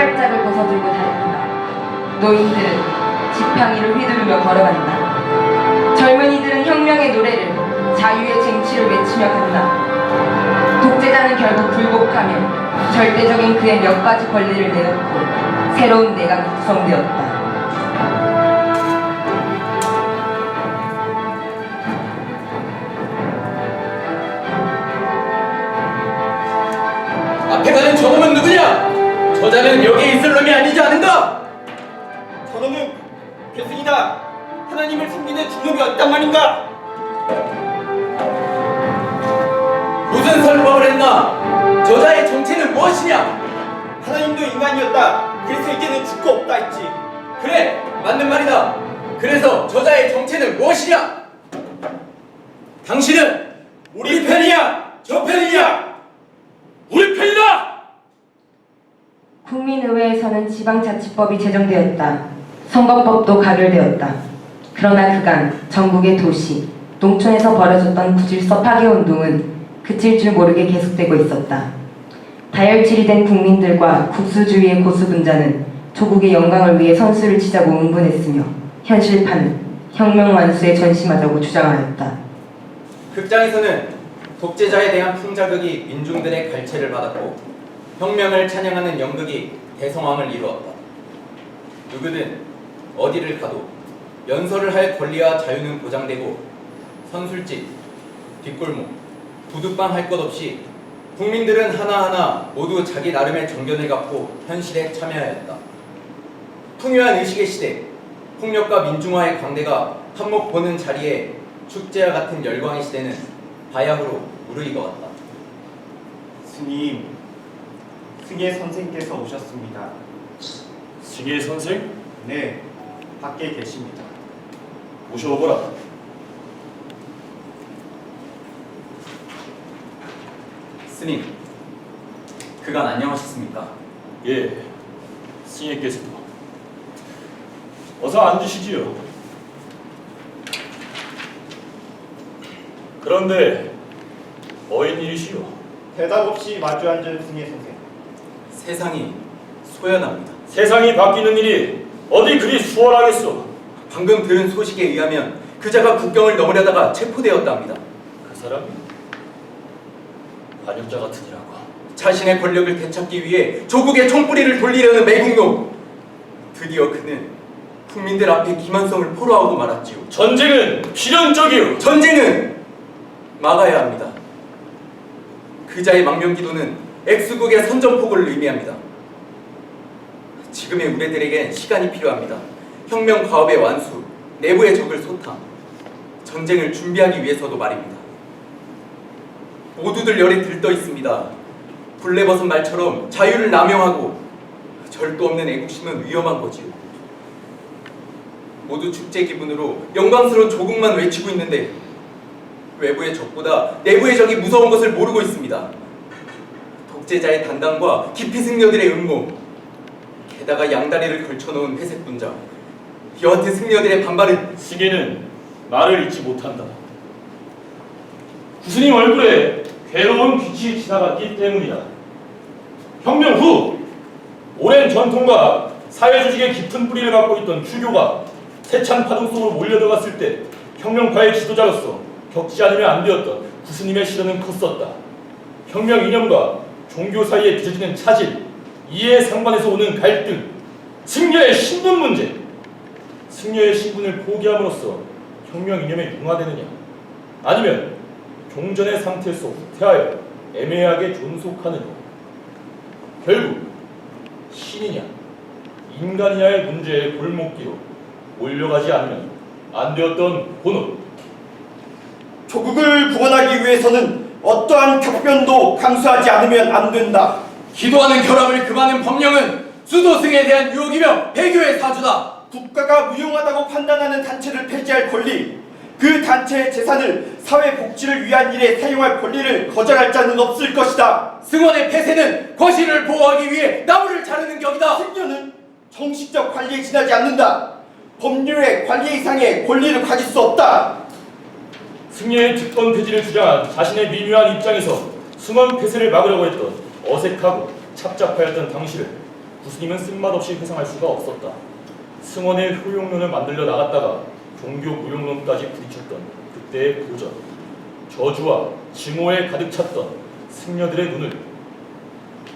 손발짝을 벗어들고 다닌다. 노인들은 지팡이를 휘두르며 걸어간다. 젊은이들은 혁명의 노래를, 자유의 쟁취를 외치며 간다. 독재자는 결국 굴복하며 절대적인 그의 몇 가지 권리를 내놓고 새로운 내각이 구성되었다. 앞에 가는 저놈은 누구냐? 저자는 여기에 있을 놈이 아니지 않은가? 저놈은 괴승이다. 하나님을 섬기는 중놈이 어떤 말인가? 무슨 설법을 했나? 저자의 정체는 무엇이냐? 하나님도 인간이었다. 그래서 이제는 죽고 없다 했지. 그래, 맞는 말이다. 그래서 저자의 정체는 무엇이냐? 당신은 우리 편이냐? 저 편이냐? 우리 편이다! 국민의회에서는 지방자치법이 제정되었다. 선거법도 가결되었다. 그러나 그간 전국의 도시, 농촌에서 벌어졌던 구질서 파괴운동은 그칠 줄 모르게 계속되고 있었다. 다혈질이 된 국민들과 국수주의의 고수분자는 조국의 영광을 위해 선수를 치자고 응분했으며 현실파는 혁명 완수에 전심하자고 주장하였다. 극장에서는 독재자에 대한 풍자극이 민중들의 갈채를 받았고 혁명을 찬양하는 연극이 대성황을 이루었다. 누구든 어디를 가도 연설을 할 권리와 자유는 보장되고 선술집, 뒷골목, 부두방 할 것 없이 국민들은 하나하나 모두 자기 나름의 정견을 갖고 현실에 참여하였다. 풍요한 의식의 시대, 폭력과 민중화의 광대가 한몫 보는 자리에 축제와 같은 열광의 시대는 바야흐로 무르익어왔다. 스님, 승예 선생께서 오셨습니다. 승예 선생? 네, 밖에 계십니다. 모셔오거라. 스님, 그간 안녕하셨습니까? 예, 승예께서도. 어서 앉으시지요. 그런데 뭐인 일이시오? 대답 없이 마주 앉은 승예 선생. 세상이 소연합니다. 세상이 바뀌는 일이 어디 그리 수월하겠소? 방금 들은 소식에 의하면 그자가 국경을 넘으려다가 체포되었답니다. 그 사람이 반역자 같으니라고. 자신의 권력을 되찾기 위해 조국의 총뿌리를 돌리려는 매국노. 드디어 그는 국민들 앞에 기만성을 포로하고 말았지요. 전쟁은 필연적이오. 전쟁은 막아야 합니다. 그자의 망명기도는 X국의 선전포고를 의미합니다. 지금의 우리들에겐 시간이 필요합니다. 혁명 과업의 완수, 내부의 적을 소탕, 전쟁을 준비하기 위해서도 말입니다. 모두들 열에 들떠 있습니다. 불레벗은 말처럼 자유를 남용하고 절도 없는 애국심은 위험한 거지요. 모두 축제 기분으로 영광스러운 조국만 외치고 있는데 외부의 적보다 내부의 적이 무서운 것을 모르고 있습니다. 독재자의 단단과 기피 승려들의 음모, 게다가 양다리를 걸쳐놓은 회색 분자, 여하튼 승려들의 반발은 승예는 말을 잊지 못한다. 구스님 얼굴에 괴로운 빛이 지나갔기 때문이다. 혁명 후 오랜 전통과 사회조직의 깊은 뿌리를 갖고 있던 출교가 세찬 파동 속으로 몰려들어갔을 때 혁명파의 지도자로서 겪지 않으면 안 되었던 구스님의 시련은 컸었다. 혁명 이념과 종교 사이에 빚어지는 차질, 이해 상반에서 오는 갈등, 승려의 신분 문제. 승려의 신분을 포기함으로써 혁명 이념에 융화되느냐, 아니면 종전의 상태에서 후퇴하여 애매하게 존속하느냐. 결국 신이냐 인간이냐의 문제의 골목길로 몰려가지 않으면 안 되었던 본원. 조국을 구원하기 위해서는 어떠한 격변도 감수하지 않으면 안 된다. 기도하는 결함을 금하는 법령은 수도승에 대한 유혹이며 배교의 사주다. 국가가 무용하다고 판단하는 단체를 폐지할 권리, 그 단체의 재산을 사회 복지를 위한 일에 사용할 권리를 거절할 자는 없을 것이다. 승원의 폐쇄는 거실을 보호하기 위해 나무를 자르는 격이다. 승려는 정식적 관리에 지나지 않는다. 법률의 관리 이상의 권리를 가질 수 없다. 승려의 특권 폐지를 주장한 자신의 미묘한 입장에서 승원 폐쇄를 막으려고 했던 어색하고 착잡하였던 당시를 구스님은 쓴맛없이 회상할 수가 없었다. 승원의 효용론을 만들려 나갔다가 종교 무용론까지 부딪혔던 그때의 도전, 저주와 증오에 가득 찼던 승려들의 눈을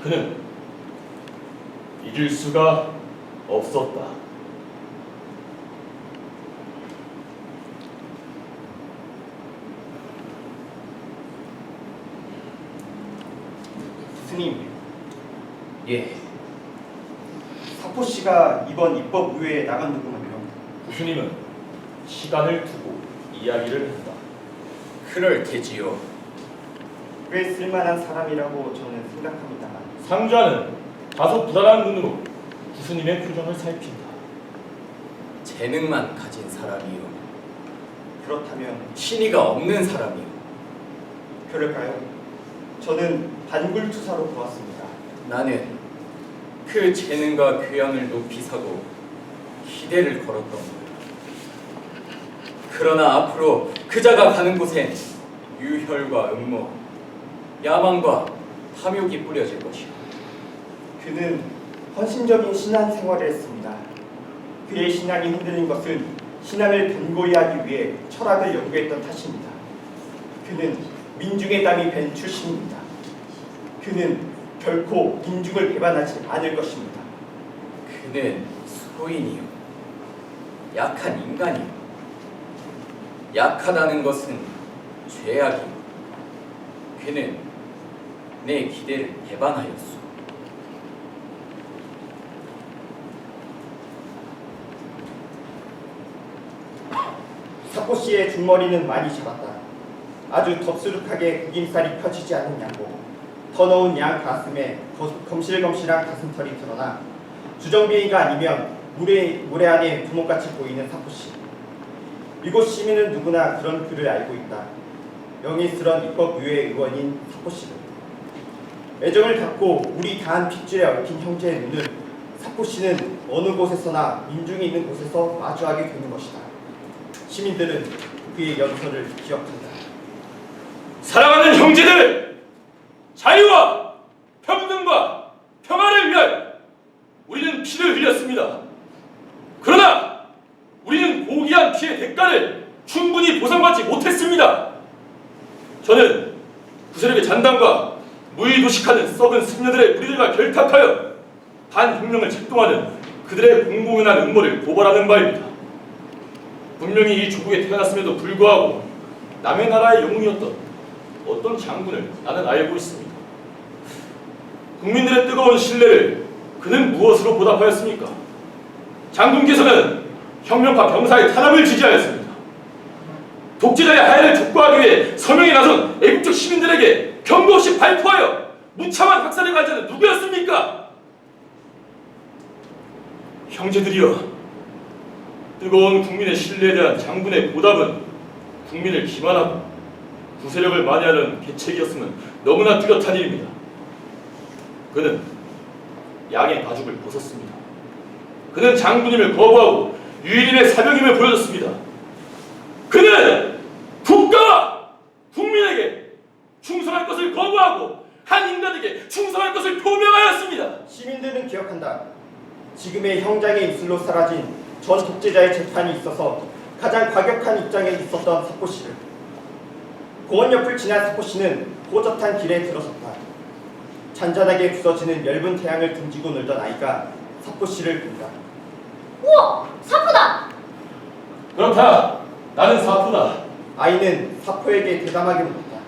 그는 잊을 수가 없었다. 스님, 예, 사포 씨가 이번 입법 의회에 나간 누구는요? 구스님은 시간을 두고 이야기를 한다. 그럴 테지요. 꽤 쓸만한 사람이라고 저는 생각합니다만 상자는 다소 부단한 눈으로 구스님의 표정을 살핀다. 재능만 가진 사람이요. 그렇다면 신의가 없는 사람이요. 그럴까요? 저는 반굴투사로 보았습니다. 나는 그 재능과 교양을 높이 사고 기대를 걸었던 거야. 그러나 앞으로 그자가 가는 곳엔 유혈과 음모, 야망과 탐욕이 뿌려질 것이야. 그는 헌신적인 신앙 생활을 했습니다. 그의 신앙이 흔들린 것은 신앙을 견고히 하기 위해 철학을 연구했던 탓입니다. 그는 민중의 땀이 밴 출신입니다. 그는 결코 민중을 배반하지 않을 것입니다. 그는 소인이요. 약한 인간이요. 약하다는 것은 죄악이요. 그는 내 기대를 배반하였소. 사포 씨의 중머리는 많이 자랐다. 아주 덥수룩하게 구김살이 펴지지 않은 양복, 더 넣은 양 가슴에 검실검실한 가슴털이 드러나 주정뱅이가 아니면 모래 안에 구멍같이 보이는 사포 씨. 이곳 시민은 누구나 그런 그를 알고 있다. 명예스런 입법의회 의원인 사포 씨는 애정을 갖고 우리 다한 핏줄에 얽힌 형제의 눈을 사포 씨는 어느 곳에서나 민중이 있는 곳에서 마주하게 되는 것이다. 시민들은 그의 연설을 기억한다. 사랑하는 형제들! 자유와 평등과 평화를 위하여 우리는 피를 흘렸습니다. 그러나 우리는 고귀한 피의 대가를 충분히 보상받지 못했습니다. 저는 구세력의 잔당과 무의도식하는 썩은 승려들의 무리들과 결탁하여 반혁명을 책동하는 그들의 공공연한 음모를 고발하는 바입니다. 분명히 이 조국에 태어났음에도 불구하고 남의 나라의 영웅이었던 어떤 장군을 나는 알고 있습니다. 국민들의 뜨거운 신뢰를 그는 무엇으로 보답하였습니까? 장군께서는 혁명파 경사의 탄압을 지지하였습니다. 독재자의 하야를 촉구하기 위해 서명에 나선 애국적 시민들에게 경고 없이 발포하여 무참한 학살에 간 자는 누구였습니까? 형제들이여, 뜨거운 국민의 신뢰에 대한 장군의 보답은 국민을 기만하고 구세력을 만회하는 계책이었으면 너무나 뚜렷한 일입니다. 그는 양의 가죽을 벗었습니다. 그는 장군임을 거부하고 유일인의 사명임을 보여줬습니다. 그는 국가와 국민에게 충성할 것을 거부하고 한 인간에게 충성할 것을 표명하였습니다. 시민들은 기억한다. 지금의 형장의 입술로 사라진 전 독재자의 재판이 있어서 가장 과격한 입장에 있었던 사포 씨를. 공원 옆을 지난 사포 씨는 호젓한 길에 들어섰다. 잔잔하게 부서지는 엷은 태양을 등지고 놀던 아이가 사포 씨를 본다. 우와! 사포다! 그렇다. 나는 사포다. 아이는 사포에게 대담하게 물었다.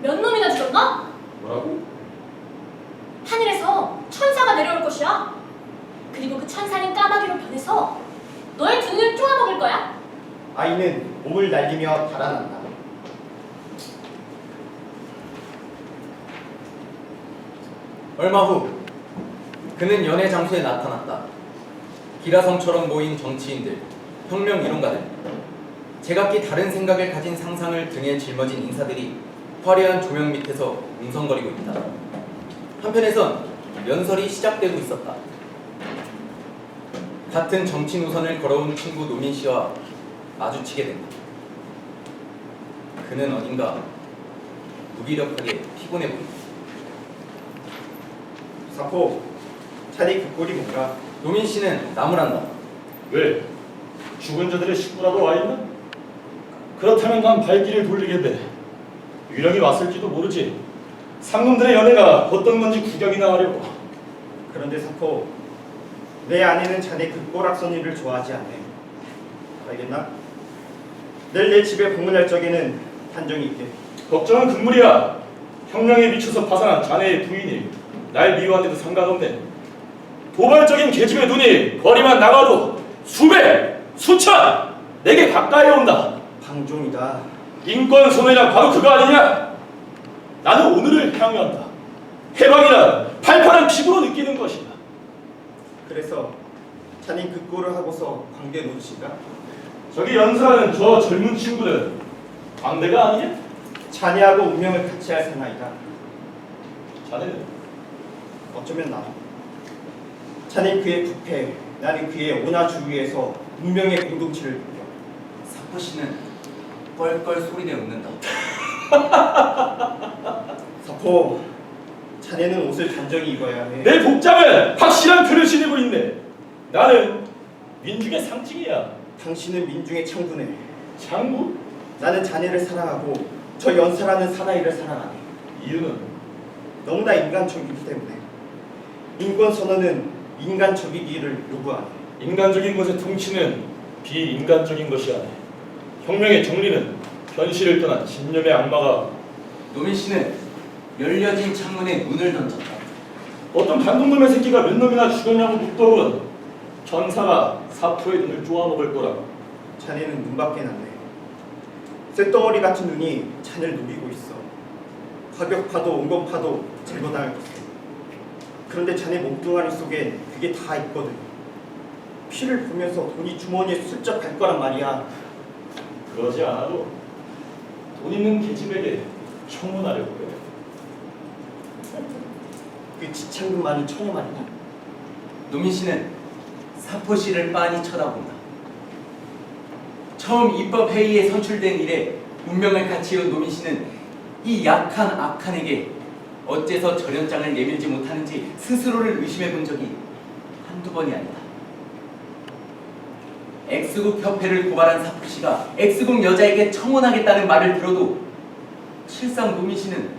몇 놈이나 죽었나? 뭐라고? 하늘에서 천사가 내려올 것이야. 그리고 그 천사는 까마귀로 변해서 너의 두 눈을 쪼아먹을 거야. 아이는 몸을 날리며 달아난다. 얼마 후 그는 연회 장소에 나타났다. 기라성처럼 모인 정치인들, 혁명 이론가들, 제각기 다른 생각을 가진 상상을 등에 짊어진 인사들이 화려한 조명 밑에서 웅성거리고 있다. 한편에선 연설이 시작되고 있었다. 같은 정치 노선을 걸어온 친구 노민 씨와 마주치게 된다. 그는 어딘가 무기력하게 피곤해 보인다. 사포, 자네 그 꼴이 뭔가? 노민 씨는 나무란다. 왜? 죽은 자들의 식구라도 와 있나? 그렇다면 난 발길을 돌리겠네. 유령이 왔을지도 모르지. 상놈들의 연애가 어떤 건지 구경이나 하려고. 그런데 사포, 내 아내는 자네 그 꼬락서니를 좋아하지 않네. 알겠나? 내일 내 집에 방문할 적에는 단정히 있게. 걱정은 금물이야. 혁명에 미쳐서 파산한 자네의 부인이 날 미워한데도 상관없네. 도발적인 계집의 눈이 거리만 나가도 수백, 수천 내게 가까이 온다. 방종이다. 인권 소멸이란 바로 그거 아니냐? 나는 오늘을 향유한다. 해방이란 팔팔한 피부로 느끼는 것이다. 그래서 자네 그 꼴을 하고서 광대 놓으신가? 저기 연설하는 저 젊은 친구는 광대가 아니냐? 자네하고 운명을 같이 할 사나이다. 자네는 어쩌면 나. 자네 그의 부패, 나는 그의 온화주의에서 운명의 공동체를 느껴. 사포 씨는 껄껄 소리내 웃는다. 사포, 자네는 옷을 단정히 입어야 해. 내 복장은 확실한 표를 지니고 있네. 나는 민중의 상징이야. 당신은 민중의 창군에, 장구? 나는 자네를 사랑하고 저 연설하는 사나이를 사랑하네. 이유는 너무나 인간적이기 때문에. 인권 선언은 인간적이기를 요구하네. 인간적인 것의 통치는 비인간적인 것이 아니. 혁명의 정리는 현실을 떠난 신념의 악마가 노민 씨는 열려진 창문에 눈을 던졌다. 어떤 반동놈의 새끼가 몇 놈이나 죽었냐고 묻더군. 전사가 사포의 눈을 쪼아먹을 거라. 자네는 눈밖에 났네. 쇳덩어리 같은 눈이 자네를 노리고 있어. 과격파도 온건파도 제거당할 것이다. 그런데 자네 몸뚱아리 속엔 그게 다 있거든. 피를 보면서 돈이 주머니에 슬쩍 갈 거란 말이야. 그러지 않아도 돈 있는 계집에게 청문하려고 해. 그 지창금 많은 처녀 말이야. 노민 씨는 사포 씨를 빤히 쳐다본다. 처음 입법 회의에 선출된 이래 운명을 같이 이룬 노민 씨는 이 약한 악한에게 어째서 절연장을 내밀지 못하는지 스스로를 의심해 본 적이 한두 번이 아니다. X국 협회를 고발한 사포 씨가 X국 여자에게 청혼하겠다는 말을 들어도 실상 노민 씨는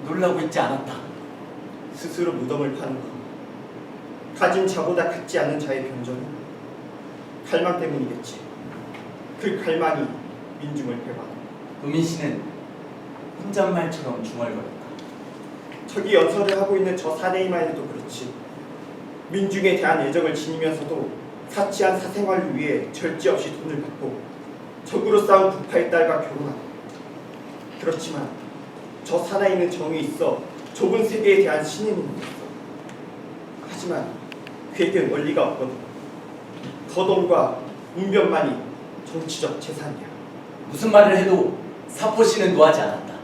놀라고 있지 않았다. 스스로 무덤을 파는 것. 가진 자보다 갖지 않는 자의 변전은 갈망 때문이겠지. 그 갈망이 민중을 패받아. 노민 씨는 혼잣말처럼 중얼거렸다. 저기 연설을 하고 있는 저 사내이만 해도 그렇지. 민중에 대한 애정을 지니면서도 사치한 사생활을 위해 절제 없이 돈을 받고 적으로 싸운 부파의 딸과 결혼하고. 그렇지만 저 사나이는 정이 있어 좁은 세계에 대한 신임이 있어. 하지만 그에겐 원리가 없거든. 거동과 운변만이 정치적 재산이야. 무슨 말을 해도 사포 씨는 노하지 않았다.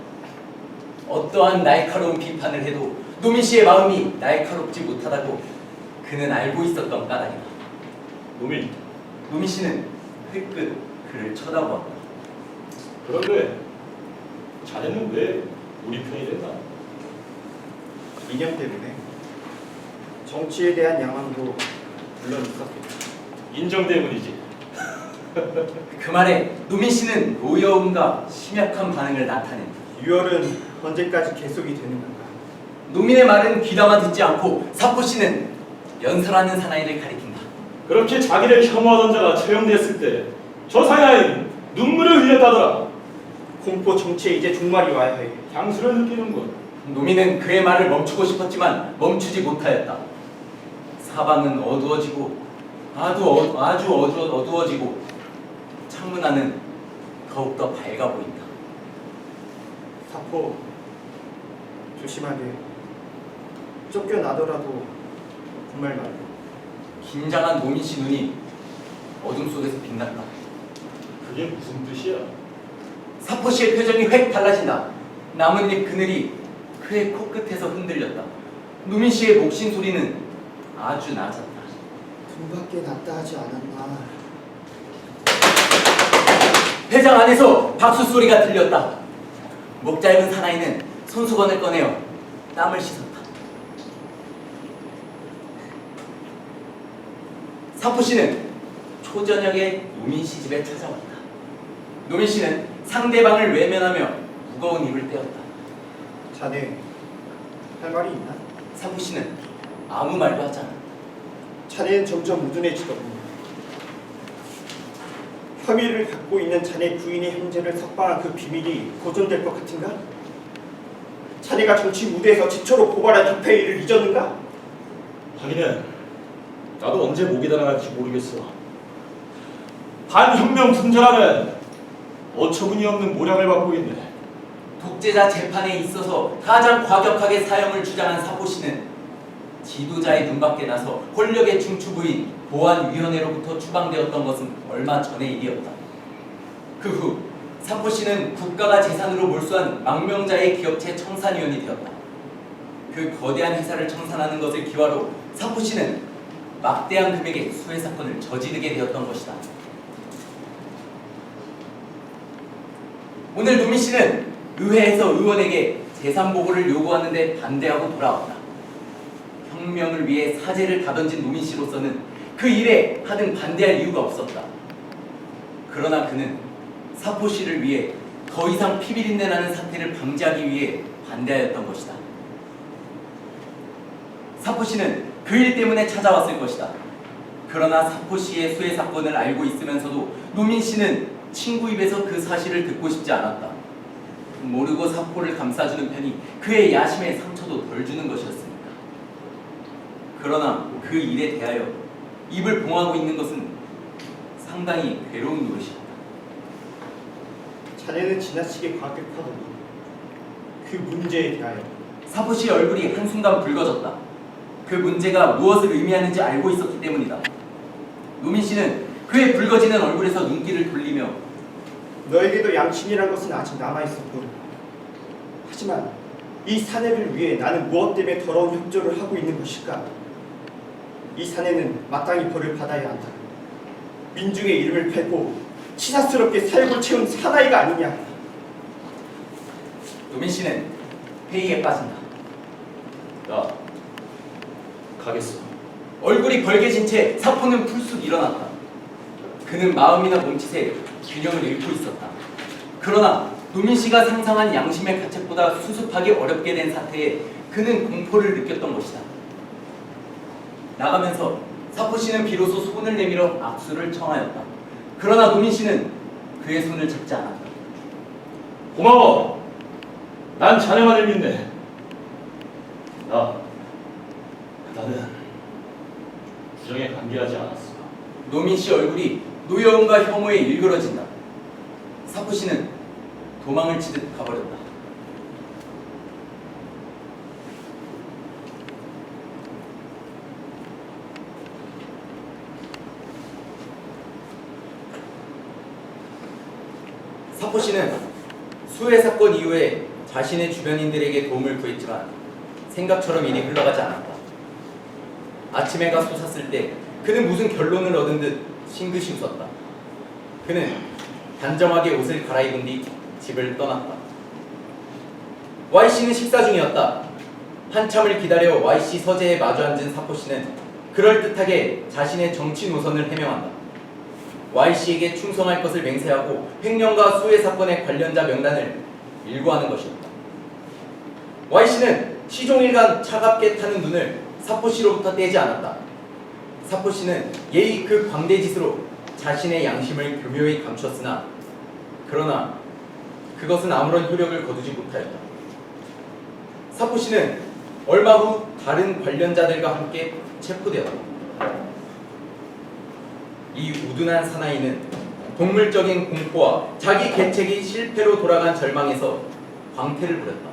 어떠한 날카로운 비판을 해도 노민 씨의 마음이 날카롭지 못하다고 그는 알고 있었던 까닭이다. 노민 씨는 흘끗 그를 쳐다보았다. 그런데 자네는 왜 우리 편이 됐나? 이념 때문에. 정치에 대한 야망도 물론 있었겠지. 인정 때문이지. 그 말에 노민 씨는 노여움과 심약한 반응을 나타낸다. 유혈은 언제까지 계속이 되는 건가? 노민의 말은 귀담아 듣지 않고 사포 씨는 연설하는 사나이를 가리킨다. 그렇게 자기를 혐오하던 자가 처형됐을 때 저 사나이는 눈물을 흘렸다더라. 공포 정치에 이제 종말이 와야 해. 향수를 느끼는군. 노민은 그의 말을 멈추고 싶었지만 멈추지 못하였다. 사방은 어두워지고 아주 어두워지고 창문 안은 더욱더 밝아 보인다. 사포, 조심하게. 쫓겨나더라도 정말 말고. 긴장한 노민 씨 눈이 어둠 속에서 빛났다. 그게 무슨 뜻이야? 사포 씨의 표정이 획 달라진다. 나뭇잎 그늘이 그의 코끝에서 흔들렸다. 노민 씨의 목신 소리는 아주 낮았다. 돈밖에 낫다 하지 않았나. 회장 안에서 박수 소리가 들렸다. 목 짧은 사나이는 손수건을 꺼내어 땀을 씻었다. 사포 씨는 초저녁에 노민 씨 집에 찾아왔다. 노민 씨는 상대방을 외면하며 무거운 입을 떼었다. 자네 할 말이 있나? 사포 씨는 아무 말도 하지 않았다. 자네는 점점 우둔해지더군. 혐의를 갖고 있는 자네 부인의 형제를 석방한 그 비밀이 보존될 것 같은가? 자네가 정치 무대에서 최초로 고발한 적폐의 일을 잊었는가? 하기는 나도 언제 목이 달아날지 모르겠어. 반혁명 분자라는 어처구니 없는 모략을 받고 있네. 독재자 재판에 있어서 가장 과격하게 사형을 주장한 사포 씨는 지도자의 눈밖에 나서 권력의 중추부인 보안위원회로부터 추방되었던 것은 얼마 전의 일이었다. 그 후 사포 씨는 국가가 재산으로 몰수한 망명자의 기업체 청산위원이 되었다. 그 거대한 회사를 청산하는 것을 기화로 사포 씨는 막대한 금액의 수혜 사건을 저지르게 되었던 것이다. 오늘 노민 씨는 의회에서 의원에게 재산 보고를 요구하는데 반대하고 돌아왔다. 혁명을 위해 사제를 다던진 노민 씨로서는 그 일에 하등 반대할 이유가 없었다. 그러나 그는 사포 씨를 위해 더 이상 피비린내 나는 사태를 방지하기 위해 반대하였던 것이다. 사포 씨는 그 일 때문에 찾아왔을 것이다. 그러나 사포 씨의 수혜 사건을 알고 있으면서도 노민 씨는 친구 입에서 그 사실을 듣고 싶지 않았다. 모르고 사포를 감싸주는 편이 그의 야심에 상처도 덜 주는 것이었으니까. 그러나 그 일에 대하여 입을 봉하고 있는 것은 상당히 괴로운 노릇이었다. 자네는 지나치게 과격하더니 그 문제에 대하여 사포 씨의 얼굴이 한순간 붉어졌다. 그 문제가 무엇을 의미하는지 알고 있었기 때문이다. 노민 씨는 그의 붉어지는 얼굴에서 눈길을 돌리며 너에게도 양심이란 것은 아직 남아있었군. 하지만 이 사내를 위해 나는 무엇 때문에 더러운 협조를 하고 있는 것일까? 이 사내는 마땅히 벌을 받아야 한다. 민중의 이름을 팔고 치사스럽게 사욕을 채운 사나이가 아니냐. 노민 씨는 회의에 빠진다. 나 가겠어. 얼굴이 벌개진 채 사포는 불쑥 일어났다. 그는 마음이나 몸짓에 균형을 잃고 있었다. 그러나 노민 씨가 상상한 양심의 가책보다 수습하기 어렵게 된 사태에 그는 공포를 느꼈던 것이다. 나가면서 사포 씨는 비로소 손을 내밀어 악수를 청하였다. 그러나 노민 씨는 그의 손을 잡지 않았다. 고마워. 난 자네만을 믿네. 나는 부정에 관계하지 않았어. 노민 씨 얼굴이 노여움과 혐오에 일그러진다. 사포 씨는 도망을 치듯 가버렸다. 사포 씨는 수해 사건 이후에 자신의 주변인들에게 도움을 구했지만 생각처럼 일이 흘러가지 않았다. 아침 해가 솟았을 때 그는 무슨 결론을 얻은 듯 싱긋이 웃었다. 그는 단정하게 옷을 갈아입은 뒤 집을 떠났다. Y씨는 식사 중이었다. 한참을 기다려 Y씨 서재에 마주 앉은 사포 씨는 그럴듯하게 자신의 정치 노선을 해명한다. Y씨에게 충성할 것을 맹세하고 횡령과 수해 사건의 관련자 명단을 일구하는 것이었다. Y씨는 시종일관 차갑게 타는 눈을 사포 씨로부터 떼지 않았다. 사포 씨는 예의 그 광대짓으로 자신의 양심을 교묘히 감추었으나 그러나 그것은 아무런 효력을 거두지 못하였다. 사포 씨는 얼마 후 다른 관련자들과 함께 체포되었다. 이 우둔한 사나이는 동물적인 공포와 자기 계책이 실패로 돌아간 절망에서 광태를 부렸다.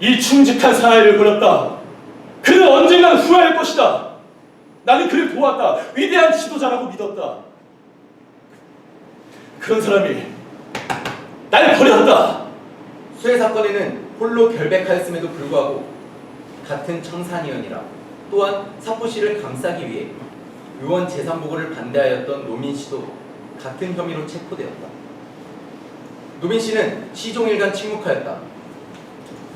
이 충직한 사나이를 버렸다. 그는 언젠간 후회할 것이다. 나는 그를 도왔다. 위대한 지도자라고 믿었다. 그런 사람이 날 버렸다. 수해 사건에는 홀로 결백하였음에도 불구하고 같은 청산위원이라 또한 사포 씨를 감싸기 위해 의원 재산 보고를 반대하였던 노민 씨도 같은 혐의로 체포되었다. 노민 씨는 시종일관 침묵하였다.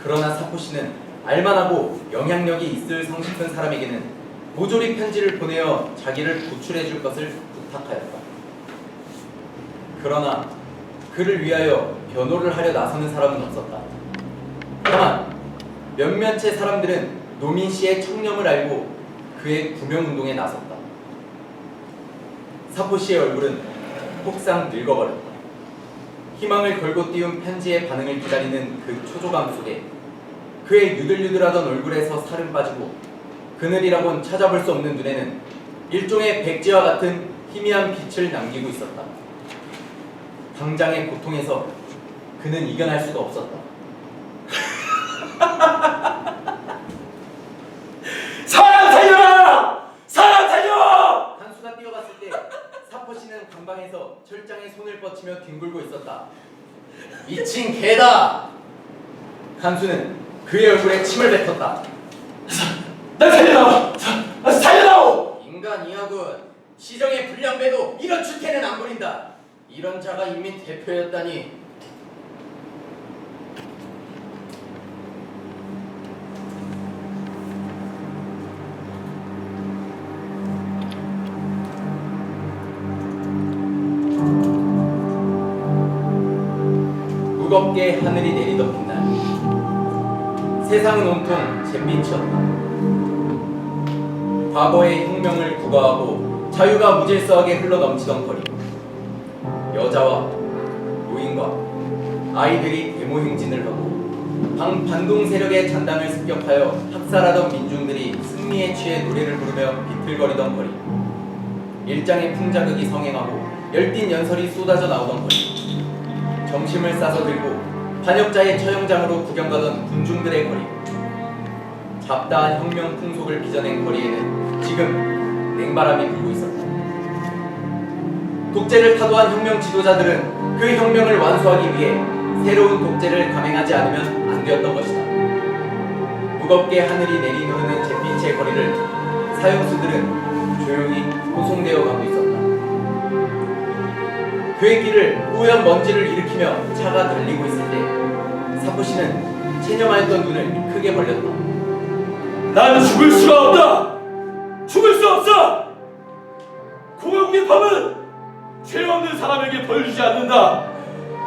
그러나 사포 씨는 알만하고 영향력이 있을 성실한 사람에게는 모조리 편지를 보내어 자기를 구출해 줄 것을 부탁하였다. 그러나 그를 위하여 변호를 하려 나서는 사람은 없었다. 다만 몇몇의 사람들은 노민 씨의 청렴을 알고 그의 구명운동에 나섰다. 사포 씨의 얼굴은 폭삭 늙어버렸다. 희망을 걸고 띄운 편지의 반응을 기다리는 그 초조감 속에 그의 유들유들하던 얼굴에서 살은 빠지고 그늘이라곤 찾아볼 수 없는 눈에는 일종의 백지와 같은 희미한 빛을 남기고 있었다. 당장의 고통에서 그는 이겨날 수가 없었다. 사람 살려라! 사람 살려! 한수가 뛰어갔을 때 사포 씨는 감방에서 철장에 손을 뻗치며 뒹굴고 있었다. 미친 개다! 한수는 그의 얼굴에 침을 뱉었다. 날 살려다오! 살려다오! 인간이야군. 시정의 불량배도 이런 추태는 안 부린다. 이런 자가 인민 대표였다니. 무겁게 하늘이 내리덮인 날, 세상은 온통 잿빛이었다. 과거의 혁명을 구가하고 자유가 무질서하게 흘러넘치던 거리, 여자와 노인과 아이들이 데모 행진을 하고 반동 세력의 잔당을 습격하여 학살하던 민중들이 승리에 취해 노래를 부르며 비틀거리던 거리, 일장의 풍자극이 성행하고 열띤 연설이 쏟아져 나오던 거리, 점심을 싸서 들고 반역자의 처형장으로 구경가던 군중들의 거리, 잡다한 혁명 풍속을 빚어낸 거리에는 지금 냉바람이 불고 있었다. 독재를 타도한 혁명 지도자들은 그 혁명을 완수하기 위해 새로운 독재를 감행하지 않으면 안 되었던 것이다. 무겁게 하늘이 내리누르는 잿빛의 거리를 사형수들은 조용히 호송되어 가고 있었다. 그의 길을 뿌연 먼지를 일으키며 차가 달리고 있을 때 사포 씨는 체념하였던 눈을 크게 벌렸다. 나는 죽을 수가 없다! 죽을 수 없어! 공영민법은 죄 없는 사람에게 벌 주지 않는다.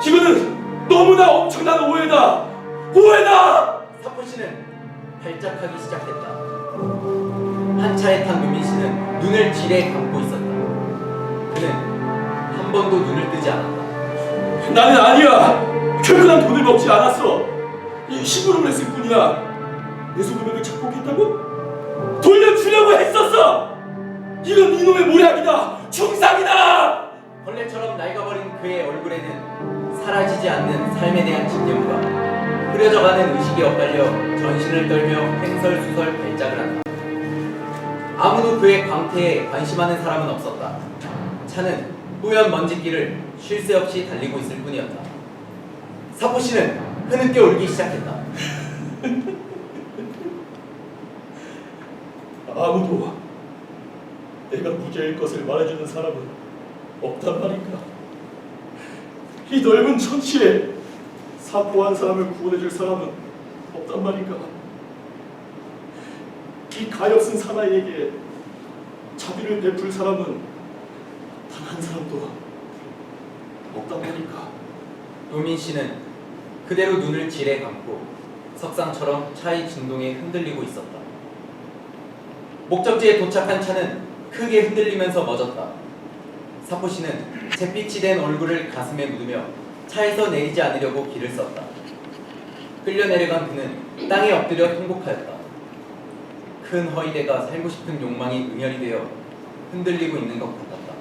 이거는 너무나 엄청난 오해다. 오해다. 사포 씨는 발작하기 시작했다. 한 차에 탄 노민 씨는 눈을 지레 감고 있었다. 그는 한 번도 눈을 뜨지 않았다. 나는 아니야. 결코 난 돈을 먹지 않았어. 이 심부름을 했을 뿐이야. 내 소금액을 착복했다고? 돌려주려고 했었어. 이건 이놈의 모략이다. 중상이다. 벌레처럼 낡아버린 그의 얼굴에는 사라지지 않는 삶에 대한 집념과 흐려져가는 의식이 엇갈려 전신을 떨며 횡설수설 발작을 한다. 아무도 그의 광태에 관심하는 사람은 없었다. 차는 뿌연 먼지길을 쉴 새 없이 달리고 있을 뿐이었다. 사포 씨는 흐느껴 울기 시작했다. 아무도 내가 무죄일 것을 말해주는 사람은 없단 말인가? 이 넓은 천지에 사포한 사람을 구원해줄 사람은 없단 말인가? 이 가엾은 사나이에게 자비를 베풀 사람은 단 한 사람도 없단 말인가? 노민 씨는 그대로 눈을 지레 감고 석상처럼 차의 진동에 흔들리고 있었다. 목적지에 도착한 차는 크게 흔들리면서 멎었다. 사포 씨는 잿빛이 된 얼굴을 가슴에 묻으며 차에서 내리지 않으려고 길을 썼다. 끌려 내려간 그는 땅에 엎드려 통곡하였다. 큰 허위대가 살고 싶은 욕망이 응열이 되어 흔들리고 있는 것 같았다.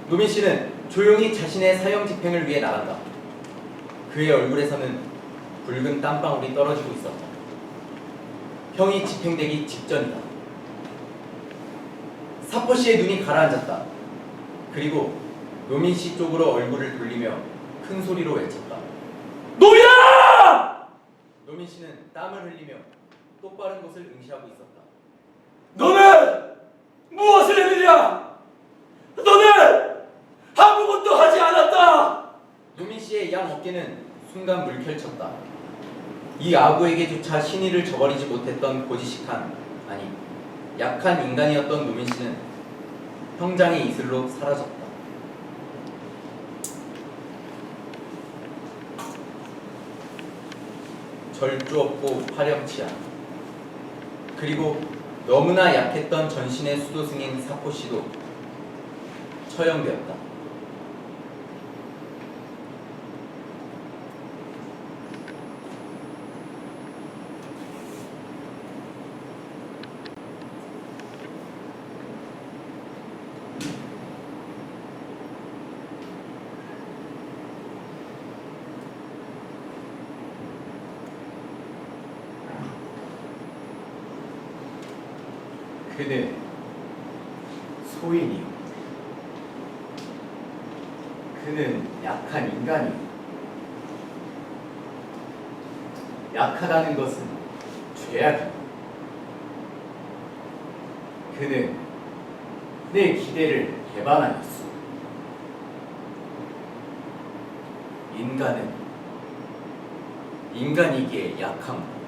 노민 씨는 조용히 자신의 사형 집행을 위해 나간다. 그의 얼굴에서는 붉은 땀방울이 떨어지고 있었다. 형이 집행되기 직전이다. 사포 씨의 눈이 가라앉았다. 그리고 노민 씨 쪽으로 얼굴을 돌리며 큰 소리로 외쳤다. 노야! 노민 씨는 땀을 흘리며 똑바른 곳을 응시하고 있었다. 너는 무엇을 했느냐? 너는 아무것도 하지 않았다. 노민 씨의 양 어깨는 순간 물결쳤다. 이 아구에게조차 신의를 저버리지 못했던 고지식한, 아니 약한 인간이었던 노민 씨는 형장의 이슬로 사라졌다. 절주없고 화렴치 않아. 그리고 너무나 약했던 전신의 수도 승인 사코 씨도 처형되었다. 그는 소인이요. 그는 약한 인간이요. 약하다는 것은 죄악이요. 그는 내 기대를 배반하였소. 인간은 인간이기에 약함.